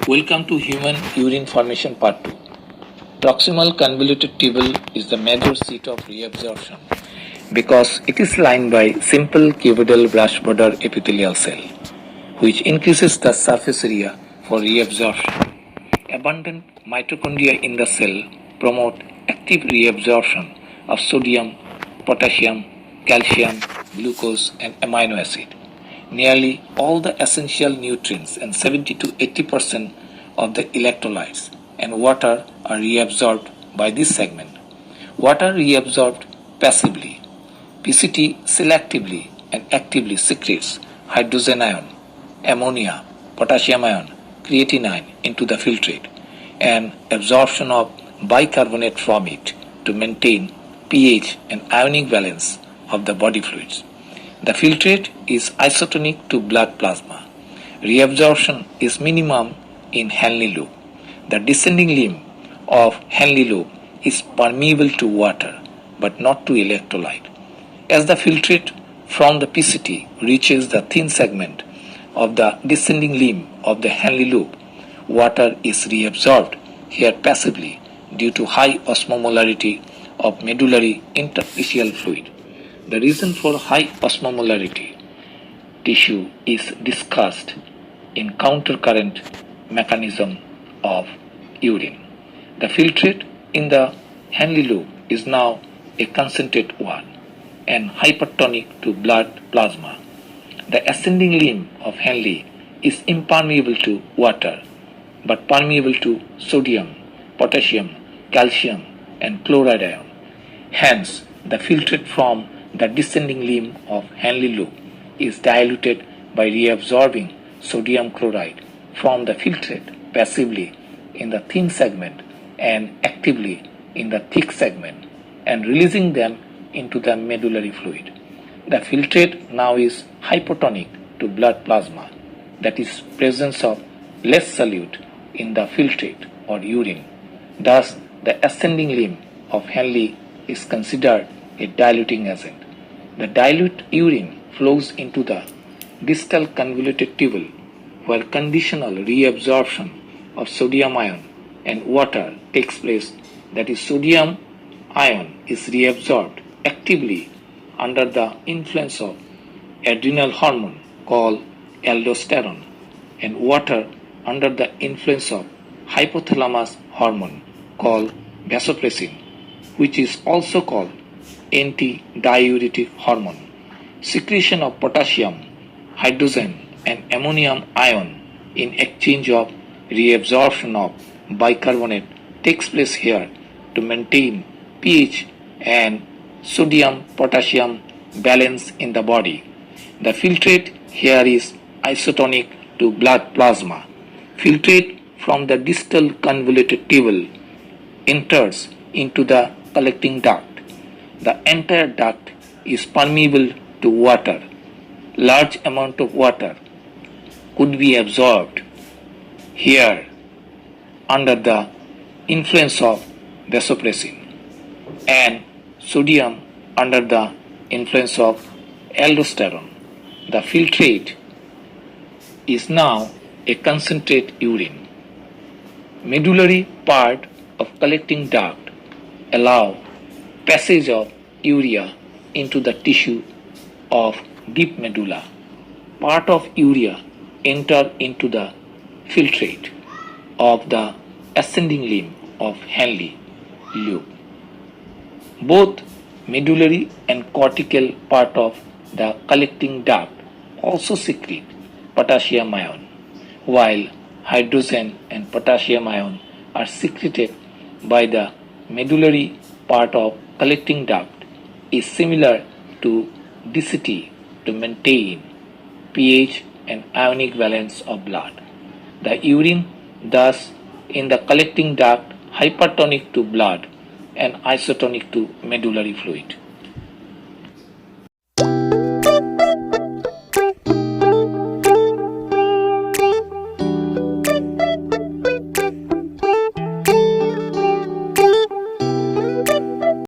Welcome to Human Urine Formation Part 2. Proximal convoluted tubule is the major seat of reabsorption because it is lined by simple cuboidal brush border epithelial cell, which increases the surface area for reabsorption. Abundant mitochondria in the cell promote active reabsorption of sodium, potassium, calcium, glucose, and amino acid. Nearly all the essential nutrients and 70 to 80% of the electrolytes and water are reabsorbed by this segment. Water reabsorbed passively. PCT selectively and actively secretes hydrogen ion, ammonia, potassium ion, creatinine into the filtrate and absorption of bicarbonate from it to maintain pH and ionic balance of the body fluids. The filtrate is isotonic to blood plasma. Reabsorption is minimum in Henle loop. The descending limb of Henle loop is permeable to water but not to electrolyte. As the filtrate from the PCT reaches the thin segment of the descending limb of the Henle loop, water is reabsorbed here passively due to high osmomolarity of medullary interstitial fluid. The reason for high osmomolarity tissue is discussed in countercurrent mechanism of urine. The filtrate in the Henle loop is now a concentrate one and hypertonic to blood plasma. The ascending limb of Henle is impermeable to water but permeable to sodium, potassium, calcium, and chloride ion. Hence, the filtrate from the descending limb of Henle loop is diluted by reabsorbing sodium chloride from the filtrate passively in the thin segment and actively in the thick segment and releasing them into the medullary fluid. The filtrate now is hypotonic to blood plasma, that is, presence of less solute in the filtrate or urine. Thus, the ascending limb of Henle is considered a diluting agent. The dilute urine flows into the distal convoluted tubule where conditional reabsorption of sodium ion and water takes place, that is, sodium ion is reabsorbed actively under the influence of adrenal hormone called aldosterone and water under the influence of hypothalamus hormone called vasopressin, which is also called antidiuretic hormone. Secretion of potassium, hydrogen, and ammonium ion in exchange of reabsorption of bicarbonate takes place here to maintain pH and sodium potassium balance in the body. The filtrate here is isotonic to blood plasma. Filtrate from the distal convoluted tubule enters into the collecting duct. The entire duct is permeable to water. Large amount of water could be absorbed here under the influence of vasopressin and sodium under the influence of aldosterone. The filtrate is now a concentrate urine. Medullary part of collecting duct allow passage of urea into the tissue of deep medulla. Part of urea enter into the filtrate of the ascending limb of Henle loop. Both medullary and cortical part of the collecting duct also secrete potassium ion, while hydrogen and potassium ion are secreted by the medullary part of collecting duct is similar to DCT to maintain pH and ionic balance of blood. The urine thus in the collecting duct hypertonic to blood and isotonic to medullary fluid.